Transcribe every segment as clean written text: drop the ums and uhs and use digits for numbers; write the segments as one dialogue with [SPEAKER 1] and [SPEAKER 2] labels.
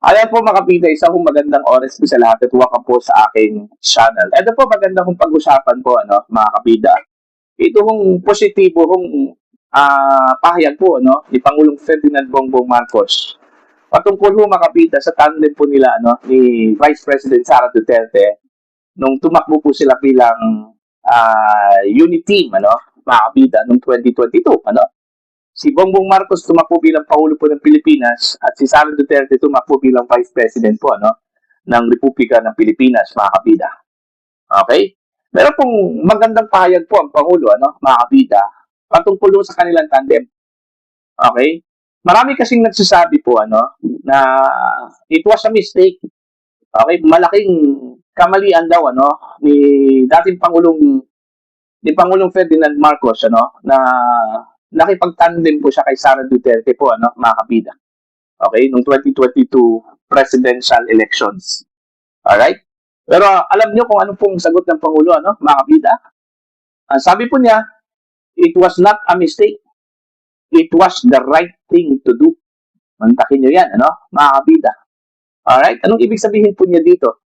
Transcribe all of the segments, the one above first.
[SPEAKER 1] Ayan po mga kapita, isang magandang oras po sa lahat at welcome po sa aking channel. Ito po maganda kong pag-usapan po mga kapita. Ito kong positibo kong pahayag po ni Pangulong Ferdinand Bongbong Marcos. Patungkol po mga kapita sa tandem po nila ni Vice President Sara Duterte nung tumakbo po sila bilang unit team mga kapita noong 2022 Si Bongbong Marcos tumakbo bilang Pangulo po ng Pilipinas at si Sara Duterte tumakbo bilang Vice President po ng Republika ng Pilipinas, mga kabida. Okay? Meron pong magandang pahayag po ang Pangulo, mga kabida, patungkol sa kanilang tandem. Okay? Marami kasing nagsasabi po na it was a mistake. Okay? Malaking kamalian daw ni dating Pangulong Ferdinand Marcos na nakipag-tandem po siya kay Sara Duterte po, mga kabida. Okay, noong 2022 presidential elections. Alright? Pero alam niyo kung ano pong sagot ng Pangulo, mga kabida? Sabi po niya, it was not a mistake. It was the right thing to do. Mantakin niyo yan, mga kabida. Alright? Anong ibig sabihin po niya dito?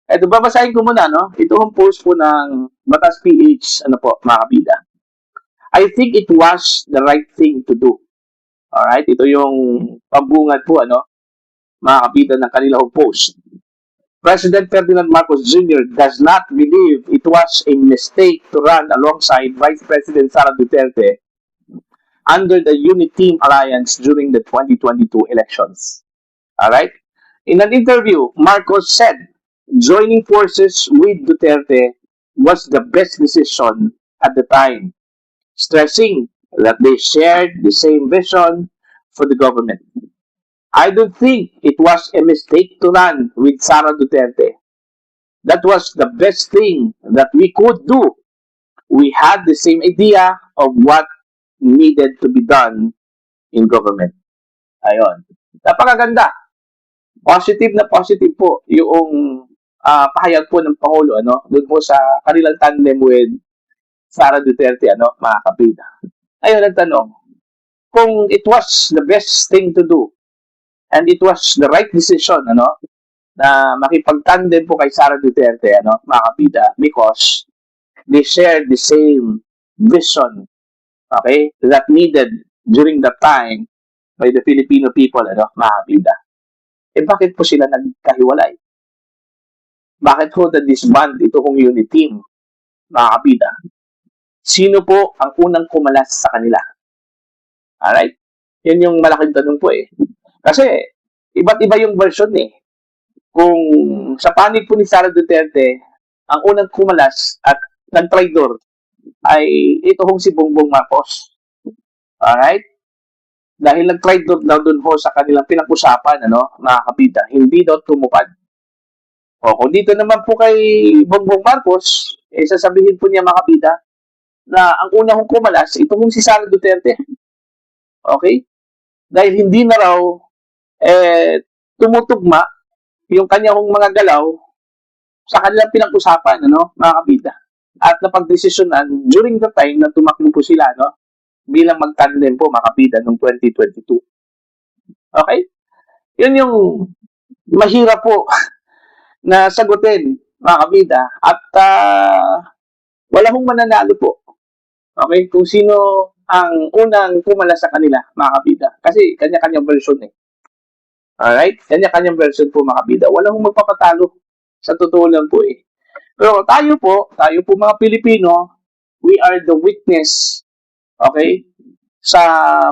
[SPEAKER 1] Ito, babasahin ko muna, Ito ang post po ng Batas PH, mga kabida. I think it was the right thing to do. Alright? Ito yung pambungad po, mga kapita ng kanilang post. President Ferdinand Marcos Jr. does not believe it was a mistake to run alongside Vice President Sara Duterte under the Unity Team Alliance during the 2022 elections. Alright? In an interview, Marcos said joining forces with Duterte was the best decision at the time, stressing that they shared the same vision for the government. I don't think it was a mistake to run with Sara Duterte. That was the best thing that we could do. We had the same idea of what needed to be done in government. Ayon. Napakaganda. Positive na positive po yung pahayag po ng Pangulo doon po sa kanilang tandem with Sara Duterte, mga kapida. Ayun, nagtanong, kung it was the best thing to do and it was the right decision, na makipag-tandem po kay Sara Duterte, mga kapida, because they shared the same vision, okay, that needed during that time by the Filipino people, mga kapida. Eh, bakit po sila nagkahiwalay? Bakit po na-disband ito kong unit team, mga kapida? Sino po ang unang kumalas sa kanila? Alright? Yan yung malaking tanong po eh. Kasi, iba't iba yung version eh. Kung sa panig po ni Sara Duterte, ang unang kumalas at nag-traidor ay ito hong si Bongbong Marcos. Alright? Dahil nag-traidor daw dun ho sa kanilang pinag-usapan, mga kabida, hindi daw tumupad. O, kung dito naman po kay Bongbong Marcos, eh, sasabihin po niya mga kabida, na ang una kong kumalas, ito kong si Sara Duterte. Okay? Dahil hindi na raw tumutugma yung kanyang mga galaw sa kanilang pinag-usapan, mga kabida. At napag-desisyonan during the time na tumakbo po sila, bilang mag-tandem po, mga kabida, noong 2022. Okay? Yun yung mahirap po na sagutin, mga kabida. At wala hong mananalo po. Okay, kung sino ang unang pumala sa kanila, mga kabida. Kasi kanya-kanyang version eh. Alright? Kanya-kanyang version po, mga kabida. Walang magpapatalo. Sa totoo lang po eh. Pero tayo po mga Pilipino, we are the witness, okay, sa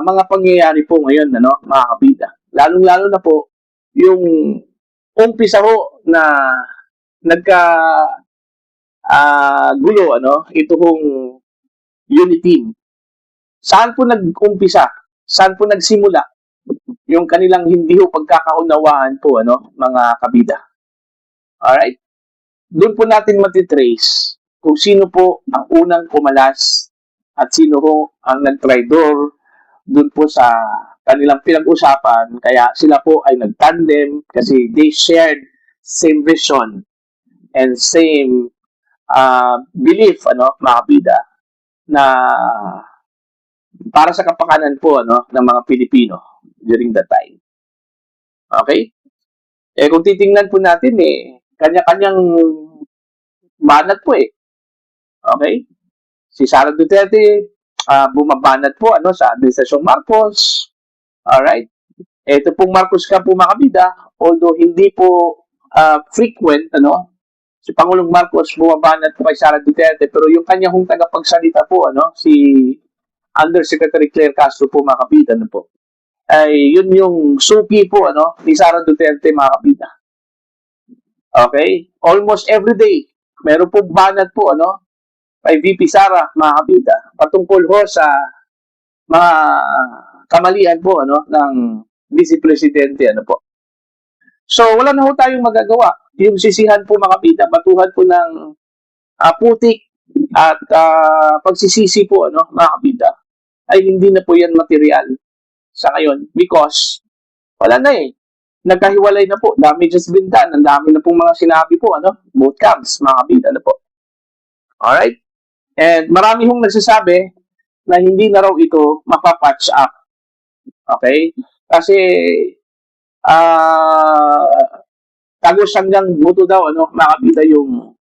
[SPEAKER 1] mga pangyayari po ngayon, mga kabida. Lalong-lalo na po, yung umpisa ho na gulo, ito hong unity team. Saan po nag-umpisa? Saan po nagsimula? Yung kanilang hindi ho pagkakaunawaan po, mga kabida. Alright? Doon po natin matitrace kung sino po ang unang kumalas at sino ho ang nag-traidor doon po sa kanilang pinag-usapan. Kaya sila po ay nag-tandem kasi they shared same vision and same belief, mga kabida, na para sa kapakanan po ng mga Pilipino during that time. Okay? Kung titingnan po natin, kanya-kanyang banat po eh. Okay? Si Sara Duterte, bumabanat po sa Administrasyong Marcos. Alright? Ito pong Marcos ka po mga kabida, although hindi po frequent, si Pangulong Marcos bumabanat po kay Sara Duterte, pero yung kanya hong tagapagsalita po, si Undersecretary Claire Castro po mga kabida, po, ay yun yung suki po, ni Sara Duterte mga kabida. Okay? Almost every day, meron pong banat po, kay VP Sara mga kabida, patungkol ho sa mga kamalian po, ng Vice Presidente, po. So, wala na ho tayong magagawa. Yung sisihan po mga kabida, batuhan po ng putik at pagsisisi po, mga kabida, ay hindi na po yan material sa ngayon because wala na nagkahiwalay na po. Damage has been done. Ang dami na pong mga sinabi po, both camps, mga kabida, po. Alright? And marami hong nagsasabi na hindi na raw ito mapapatch up. Okay? Kasi tagos hanggang buto daw, mga kabida, yung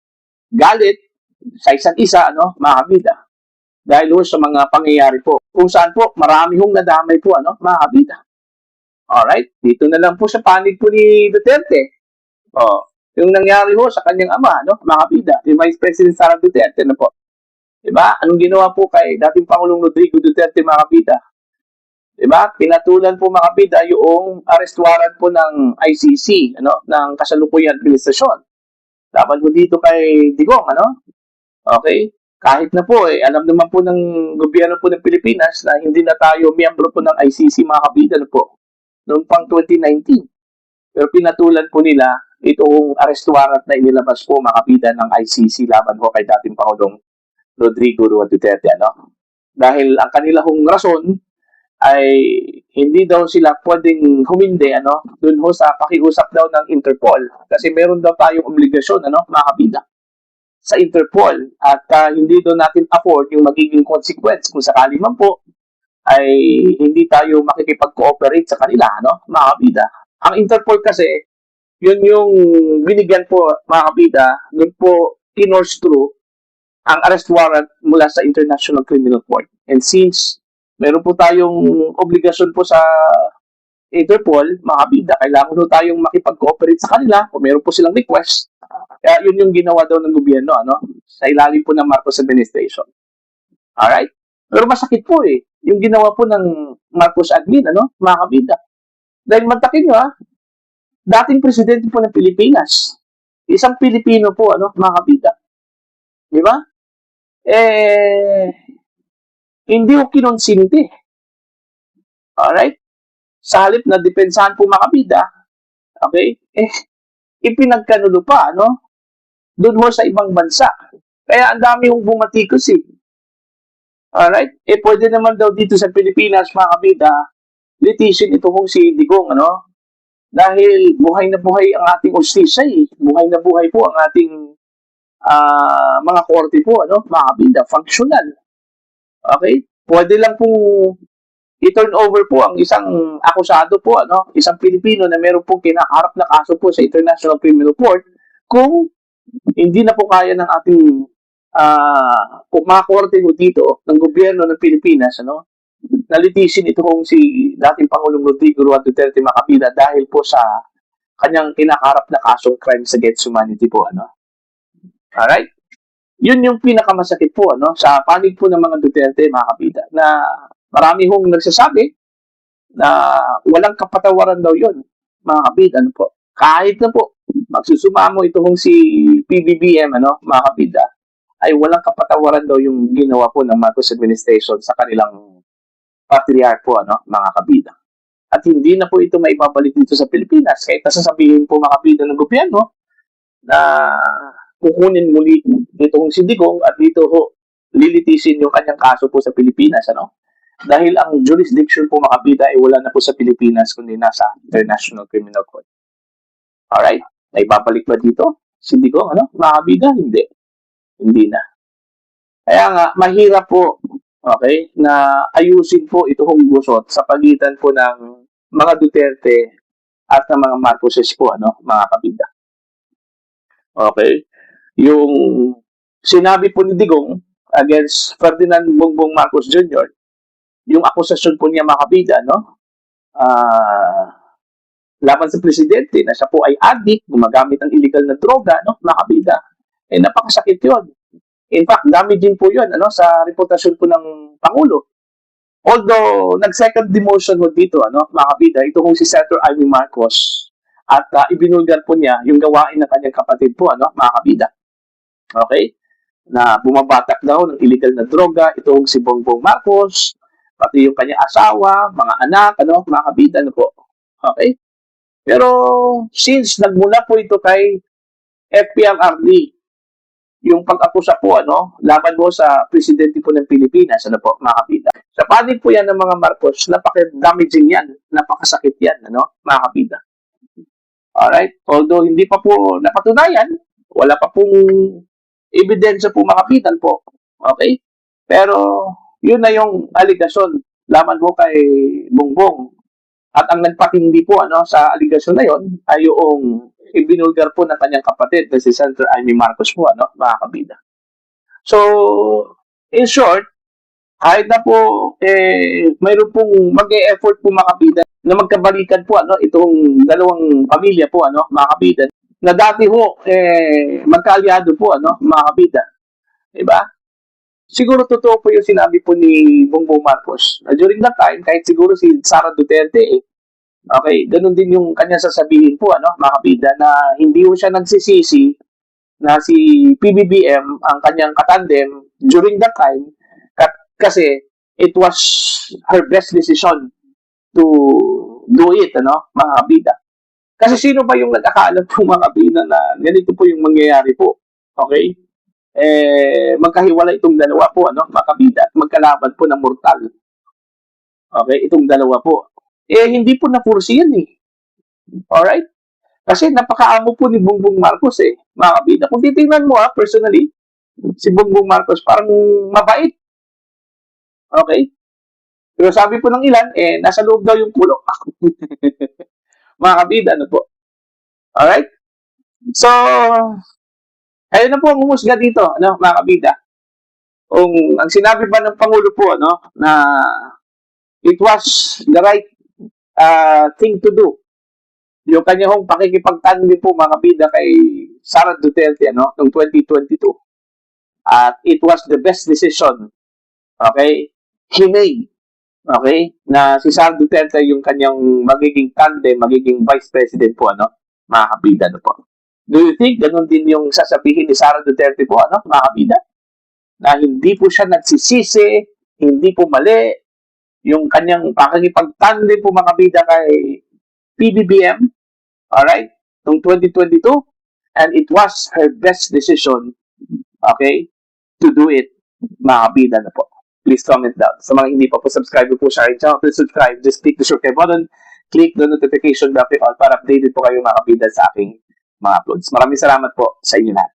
[SPEAKER 1] galit sa isa't isa, mga kabida. Dahil ho sa mga pangyayari po. Kung saan po, marami hong nadamay po, mga kabida. Alright? Dito na lang po sa panig po ni Duterte. Yung nangyari ho sa kanyang ama, mga kabida, yung Vice President Sara Duterte, po. Diba? Anong ginawa po kay dating Pangulong Rodrigo Duterte, mga kabida? Diba? Pinatulan po mga kabida yung arrest warrant po ng ICC, ng kasalukuyang administrasyon. Dapat po dito kay Digong, Okay? Kahit na po, alam naman po ng gobyerno po ng Pilipinas na hindi na tayo miyembro po ng ICC, mga kabida, po. Noong pang 2019. Pero pinatulan po nila itong arrest warrant na inilabas po, mga kabida, ng ICC laban po kay dating Pangulong Rodrigo Duterte, Dahil ang kanilang rason ay hindi daw sila pwedeng humindi, dun ho sa pakiusap daw ng Interpol. Kasi meron daw tayong obligasyon, mga kabida, sa Interpol. At hindi daw natin afford yung magiging consequence kung sakali man po ay hindi tayo makikipag-cooperate sa kanila, mga kabida. Ang Interpol kasi, yun yung binigyan po, mga kabida, dun po kinors through ang arrest warrant mula sa International Criminal Court. And since meron po tayong obligasyon po sa Interpol, mga kabida, kailangan po tayong makipag-cooperate sa kanila kung meron po silang request. Kaya yun yung ginawa daw ng gobyerno, sa ilalim po ng Marcos administration. Alright? Pero masakit po yung ginawa po ng Marcos admin, mga kabida. Dahil mantakin nyo, dating presidente po ng Pilipinas, isang Pilipino po, mga kabida. Di ba? Hindi ko kinonsinti. Alright? Sa halip na depensahan po mga kabida, okay? Ipinagkanulo pa, doon ho sa ibang bansa. Kaya ang dami hong bumatikos Alright? Pwede naman daw dito sa Pilipinas, mga kabida, litigation ito hong si Digong, Dahil buhay na buhay ang ating ustisya, Buhay na buhay po ang ating mga korte po, mga kabida, functional. Okay? Pwede lang pong i-turn over po ang isang akusado po, isang Pilipino na meron pong kinaharap na kaso po sa International Criminal Court kung hindi na po kaya ng ating mga korte po dito ng gobyerno ng Pilipinas, na litigation ito kung si dating Pangulong Rodrigo Duterte, mga kabida, dahil po sa kanyang kinaharap na kasong crimes against humanity po, Alright? Yun yung pinakamasakit po, sa panig po ng mga Duterte, mga kabida, na marami hong nagsasabi na walang kapatawaran daw yun, mga kabida, po. Kahit na po, magsusumamo ito hong si PBBM, mga kabida, ay walang kapatawaran daw yung ginawa po ng Marcos administration sa kanilang patriarch po, mga kabida. At hindi na po ito maibabalik dito sa Pilipinas. Kahit nasasabihin po mga kabida ng gobyerno na kukunin muli dito kong si Digong at dito ho lilitisin yung kanyang kaso po sa Pilipinas, Dahil ang jurisdiction po mga kabida ay wala na po sa Pilipinas kundi nasa International Criminal Court. Alright? Naibabalik ba dito si Digong, mga kabida? Hindi na. Kaya nga, mahirap po, okay, na ayusin po itong gusot sa pagitan po ng mga Duterte at ng mga Marcoses po, mga kabida. Okay? Yung sinabi po ni Digong against Ferdinand Bongbong Marcos Jr., yung akusasyon po niya mga kabida, laban sa presidente na siya po ay addict, gumagamit ng illegal na droga, mga kabida, napakasakit yun. In fact, damaging po yun sa reputasyon po ng Pangulo. Although, nag-second demotion ho dito, mga kabida, ito kung si Senator Amy Marcos, at ibinulgar po niya yung gawain ng kanyang kapatid po, mga kabida. Okay? Na bumabatak daw ng illegal na droga, ito kung si Bongbong Marcos, pati yung kanyang asawa, mga anak, mga kabida, po. Okay? Pero, since nagmula po ito kay FPRRD, yung pag-akusa po, laban mo sa presidente po ng Pilipinas, po, mga kabida. Sa panig po yan ng mga Marcos, napaka-damaging yan, napakasakit yan, mga kabida. Alright? Although hindi pa po napatunayan, wala pa pong ebidensya po mga kabida po. Okay? Pero, yun na yung aligasyon laban mo kay Bongbong. At ang nagpatindi po sa aligasyon na yon ay yung ibinulgar po ng kanyang kapatid na si Senator Amy Marcos po, mga kabida. So, in short, kahit na po, mayroon pong mag-e-effort po mga kabida na magkabalikan po, itong dalawang pamilya po, mga kabida, na dati ho, magkaalyado po, mga kabida. Diba? Siguro totoo po yung sinabi po ni Bongbong Marcos. During that time, kahit siguro si Sara Duterte, okay, ganun din yung kanya sasabihin po, mga kabida, na hindi po siya nagsisisi na si PBBM ang kanyang katandem during that time kasi it was her best decision to do it, mga kabida. Kasi sino ba yung nag-akala po mga kabida na ganito po yung mangyayari po? Okay? Magkahiwala itong dalawa po, mga kabida, at magkalaban po ng mortal. Okay? Itong dalawa po. Hindi po na-foresee yan eh. Alright? Kasi napakaamo po ni Bongbong Marcos mga kabida. Kung titingnan mo personally, si Bongbong Marcos parang mabait. Okay? Pero sabi po ng ilan, nasa loob daw yung pulo. Mga kabida, po. Alright? So, ayun na po ang humusga dito, mga kabida. Ang sinabi ba ng Pangulo po, na it was the right thing to do. Yung kanyang pakikipagtandi po, mga kabida, kay Sara Duterte, noong 2022. At it was the best decision, okay, he made. Okay? Na si Sara Duterte yung kanyang magiging tandem, magiging vice president po, mga kabida, po. Do you think ganun din yung sasabihin ni Sara Duterte po, mga kabida? Na hindi po siya nagsisisi, hindi po mali, yung kanyang pakikipagtandem po, mga kabida, kay PBBM, alright, noong 2022, and it was her best decision, okay, to do it, mga kabida, po. Please comment down. Sa mga hindi pa po subscribe po sa aking channel, please subscribe. Just click the shortcut button, click the notification bell para updated po kayo mga kabida sa aking mga uploads. Maraming salamat po sa inyo lahat.